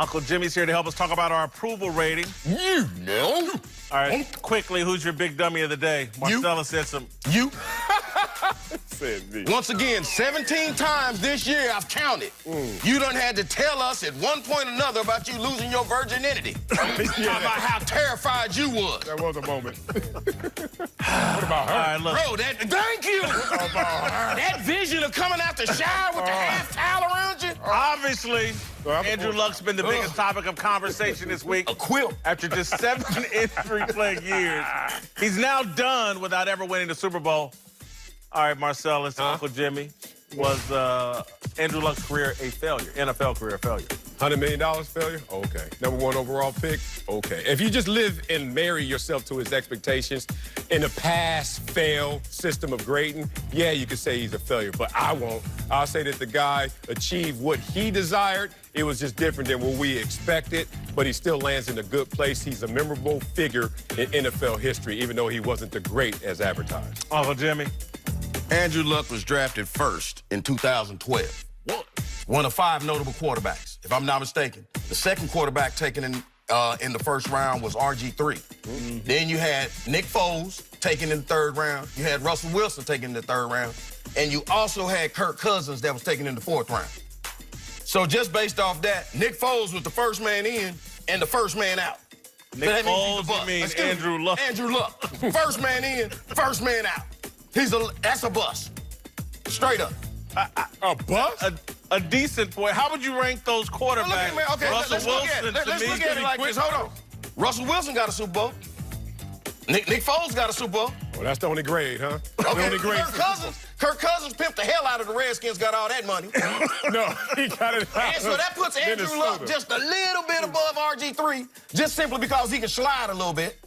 Uncle Jimmy's here to help us talk about our approval rating. You know. All right, quickly, who's your big dummy of the day? Marcella said some. You. Said me. Once again, 17 times this year I've counted. You done had to tell us at one point or another about you losing your virginity. About how terrified you was. That was a moment. What about her? All right, look. Bro, thank you. What about her? That vision of coming out the shower with the half towel around you. Obviously, Andrew Luck's been the biggest topic of conversation this week. A quilt. After just 7 injury-plagued years, he's now done without ever winning the Super Bowl. All right, Marcellus, Uncle Jimmy, was Andrew Luck's career a failure, NFL career a failure? $100 million failure? Okay. #1 overall pick? Okay. If you just live and marry yourself to his expectations in a pass-fail system of grading, yeah, you could say he's a failure, but I won't. I'll say that the guy achieved what he desired. It was just different than what we expected, but he still lands in a good place. He's a memorable figure in NFL history, even though he wasn't the great as advertised. Uncle Jimmy? Andrew Luck was drafted first in 2012. What? One of 5 notable quarterbacks, if I'm not mistaken. The second quarterback taken in the first round was RG3. Then you had Nick Foles taken in the 3rd round. You had Russell Wilson taken in the 3rd round. And you also had Kirk Cousins that was taken in the 4th round. So just based off that, Nick Foles was the first man in and the first man out. Nick Foles, you mean Andrew Luck? Andrew Luck. First man in, first man out. That's a bust. Straight up. A bust? A decent point. How would you rank those quarterbacks? Okay, let's look at it. Let's look at it like this. Hold on. Russell Wilson got a Super Bowl. Nick Foles got a Super Bowl. Well, that's the only grade, huh? Okay, The only grade. Kirk Cousins pimped the hell out of the Redskins, got all that money. No, he got it out. And so that puts Andrew Luck just a little bit above RG3, just simply because he can slide a little bit.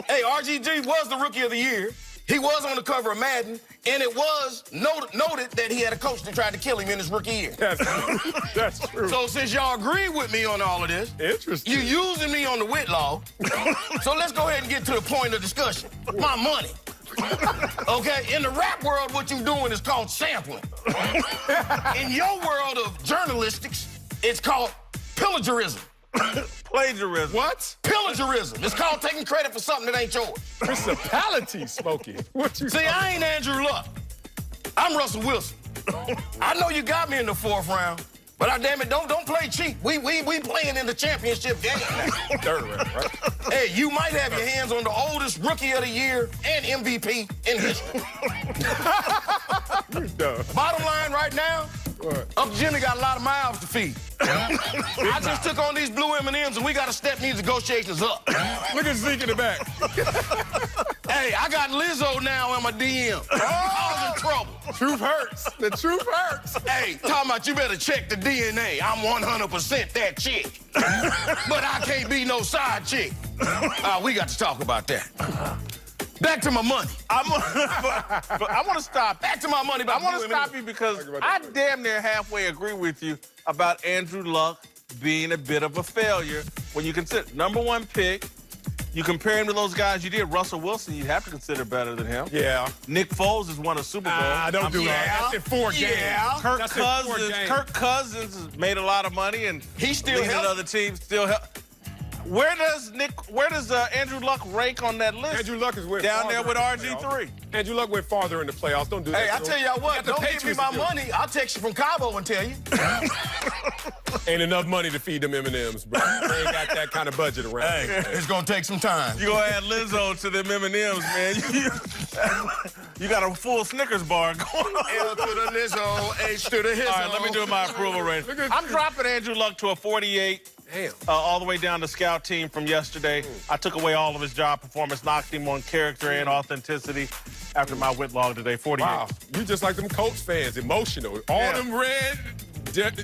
Hey, RG3 was the Rookie of the Year. He was on the cover of Madden, and it was noted that he had a coach that tried to kill him in his rookie year. That's true. So since y'all agree with me on all of this, Interesting. you using me on the Whitlaw, so let's go ahead and get to the point of discussion. My money. Okay, in the rap world, what you're doing is called sampling. In your world of journalistics, it's called plagiarism. Plagiarism. What? Plagiarism. It's called taking credit for something that ain't yours. Principality, Smokey. What you See, I ain't Andrew Luck. I'm Russell Wilson. I know you got me in the 4th round, but damn it, don't play cheap. We playing in the championship game. 3rd round, right? Hey, you might have your hands on the oldest Rookie of the Year and MVP in history. You dumb. Bottom line right now, Uncle Jimmy got a lot of mouths to feed. I just took on these blue M&Ms, and we got to step these negotiations up. Look at Zeke in the back. Hey, I got Lizzo now in my DM. Causing trouble. Truth hurts. The truth hurts. Hey, talking about you better check the DNA. I'm 100% that chick. But I can't be no side chick. We got to talk about that. Back to my money. But I want to stop. Back to my money. I want to stop you because I damn near halfway agree with you about Andrew Luck being a bit of a failure when you consider #1 pick. You compare him to those guys you did. Russell Wilson, you'd have to consider better than him. Yeah. Nick Foles has won a Super Bowl. Don't do that. That's in 4 games. Yeah. Kirk Cousins has made a lot of money and he still leading other teams still help. Where does Andrew Luck rank on that list? Andrew Luck is down there with RG3. Andrew Luck went farther in the playoffs. Don't do that. Hey, I tell y'all what, don't give me my money. I'll text you from Cabo and tell you. Ain't enough money to feed them M&Ms, bro. They ain't got that kind of budget around. Hey, it's gonna take some time. You gonna add Lizzo to them M&Ms, man. You got a full Snickers bar going on. L to the Lizzo, H to the Hizzo. All right, let me do my approval rating. I'm dropping Andrew Luck to a 48. Damn. All the way down to scout team from yesterday. I took away all of his job performance, knocked him on character and authenticity after my Whitlaw today, 48. Wow, you just like them Colts fans, emotional. All them red,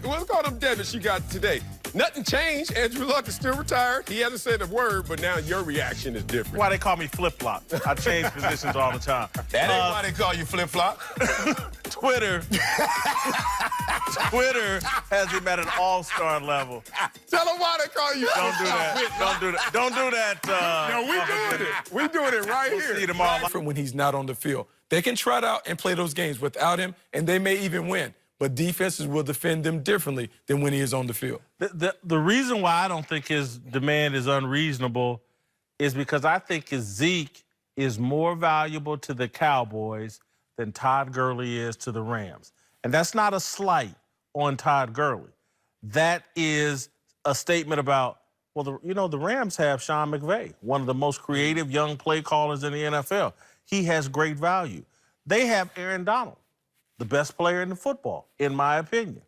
what's called them debits you got today. Nothing changed. Andrew Luck is still retired. He hasn't said a word, but now your reaction is different. Why they call me flip-flop. I change positions all the time. That ain't why they call you flip-flop. Twitter has him at an all-star level. Tell them why they call you. Don't do that. Don't do that. Don't do that. No, we doing it. We doing it right we'll here. See you tomorrow. From when he's not on the field. They can trot out and play those games without him, and they may even win. but defenses will defend them differently than when he is on the field. The reason why I don't think his demand is unreasonable is because I think his Zeke is more valuable to the Cowboys than Todd Gurley is to the Rams. And that's not a slight on Todd Gurley. That is a statement about, well, the Rams have Sean McVay, one of the most creative young play callers in the NFL. He has great value. They have Aaron Donald, the best player in the football, in my opinion.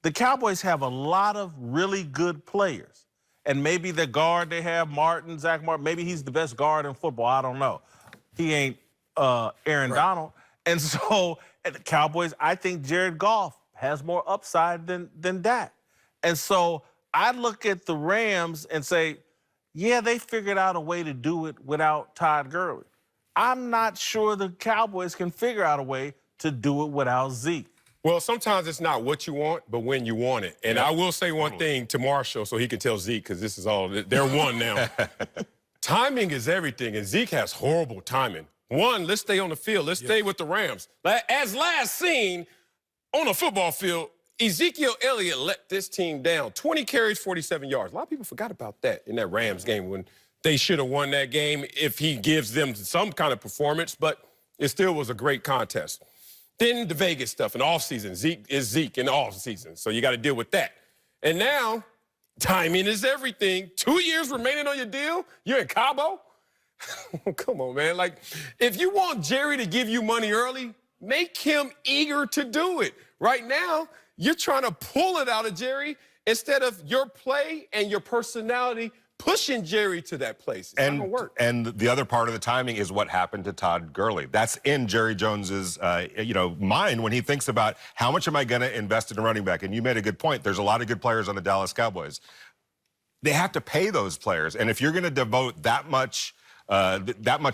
The Cowboys have a lot of really good players. And maybe the guard they have, Zach Martin, maybe he's the best guard in football. I don't know. He ain't Aaron Donald. And so at the Cowboys, I think Jared Goff has more upside than Dak. And so I look at the Rams and say, yeah, they figured out a way to do it without Todd Gurley. I'm not sure the Cowboys can figure out a way to do it without Zeke. Well, sometimes it's not what you want, but when you want it. And I will say one thing to Marshall so he can tell Zeke, because this is all, they're one now. Timing is everything, and Zeke has horrible timing. One, let's stay on the field. Let's stay with the Rams. As last seen on a football field, Ezekiel Elliott let this team down. 20 carries, 47 yards. A lot of people forgot about that in that Rams game when they should have won that game if he gives them some kind of performance, but it still was a great contest. Then the Vegas stuff in the offseason. Zeke is Zeke in the offseason, so you got to deal with that. And now, timing is everything. 2 years remaining on your deal? You're in Cabo? Come on, man. Like, if you want Jerry to give you money early, make him eager to do it. Right now, you're trying to pull it out of Jerry instead of your play and your personality pushing Jerry to that place. It's not gonna work. And the other part of the timing is what happened to Todd Gurley. That's in Jerry Jones's, mind when he thinks about how much am I going to invest in a running back. And you made a good point. There's a lot of good players on the Dallas Cowboys. They have to pay those players. And if you're going to devote that much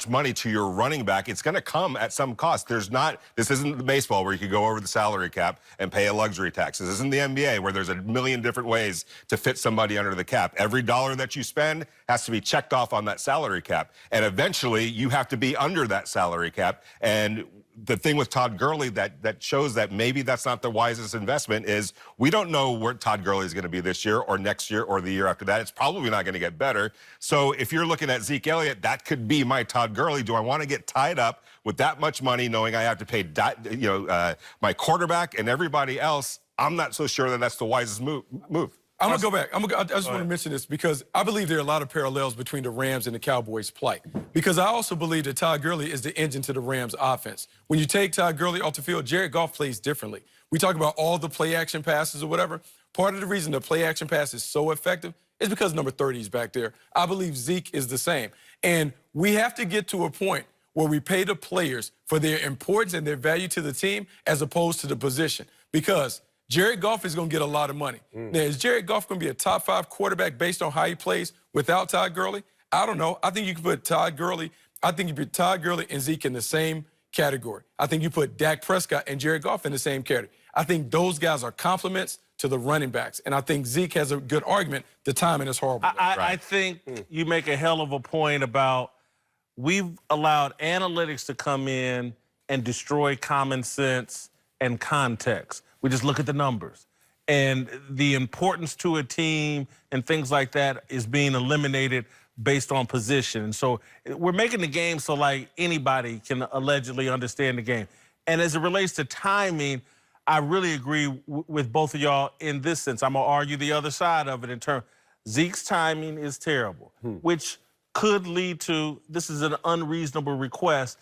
money to your running back, it's going to come at some cost. This isn't baseball where you could go over the salary cap and pay a luxury tax. This isn't the NBA where there's a million different ways to fit somebody under the cap. Every dollar that you spend has to be checked off on that salary cap. And eventually you have to be under that salary cap. And the thing with Todd Gurley that shows that maybe that's not the wisest investment is we don't know where Todd Gurley is going to be this year or next year or the year after that. It's probably not going to get better. So if you're looking at Zeke Elliott, that could be my Todd Gurley. Do I want to get tied up with that much money knowing I have to pay my quarterback and everybody else? I'm not so sure that that's the wisest move. I'm going to go back. I just want to mention this because I believe there are a lot of parallels between the Rams and the Cowboys' plight. Because I also believe that Todd Gurley is the engine to the Rams' offense. When you take Todd Gurley off the field, Jared Goff plays differently. We talk about all the play-action passes or whatever. Part of the reason the play-action pass is so effective is because number 30 is back there. I believe Zeke is the same. And we have to get to a point where we pay the players for their importance and their value to the team as opposed to the position. Because Jared Goff is going to get a lot of money. Now, is Jared Goff going to be a top 5 quarterback based on how he plays without Todd Gurley? I don't know. I think you can put Todd Gurley and Zeke in the same category. I think you put Dak Prescott and Jared Goff in the same category. I think those guys are complements to the running backs. And I think Zeke has a good argument. The timing is horrible. I think you make a hell of a point about we've allowed analytics to come in and destroy common sense and context. We just look at the numbers. And the importance to a team and things like that is being eliminated based on position. And so we're making the game so like anybody can allegedly understand the game. And as it relates to timing, I really agree with both of y'all in this sense. I'm going to argue the other side of it in terms Zeke's timing is terrible, which could lead to this is an unreasonable request.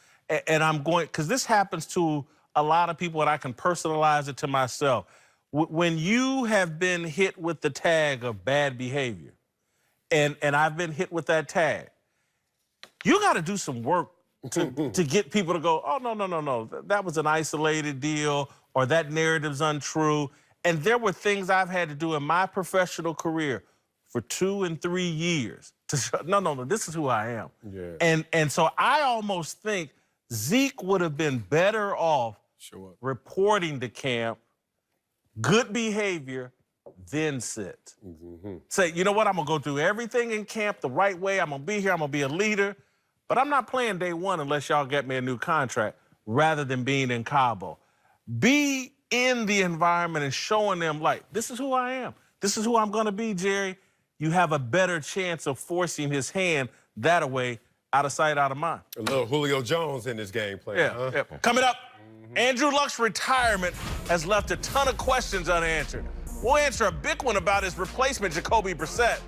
And I'm going, because this happens to a lot of people, and I can personalize it to myself. When you have been hit with the tag of bad behavior, and I've been hit with that tag, you got to do some work to get people to go, oh, no, that was an isolated deal, or that narrative's untrue. And there were things I've had to do in my professional career for 2 and 3 years to show, no, this is who I am. Yeah. And so I almost think Zeke would have been better off reporting to camp, good behavior, then sit. Say, you know what, I'm going to go through everything in camp the right way. I'm going to be here. I'm going to be a leader. But I'm not playing day one unless y'all get me a new contract rather than being in Cabo. Be in the environment and showing them, like, this is who I am. This is who I'm going to be, Jerry. You have a better chance of forcing his hand that way, out of sight, out of mind. A little Julio Jones in this game plan, Yeah, yeah. Coming up, Andrew Luck's retirement has left a ton of questions unanswered. We'll answer a big one about his replacement, Jacoby Brissett.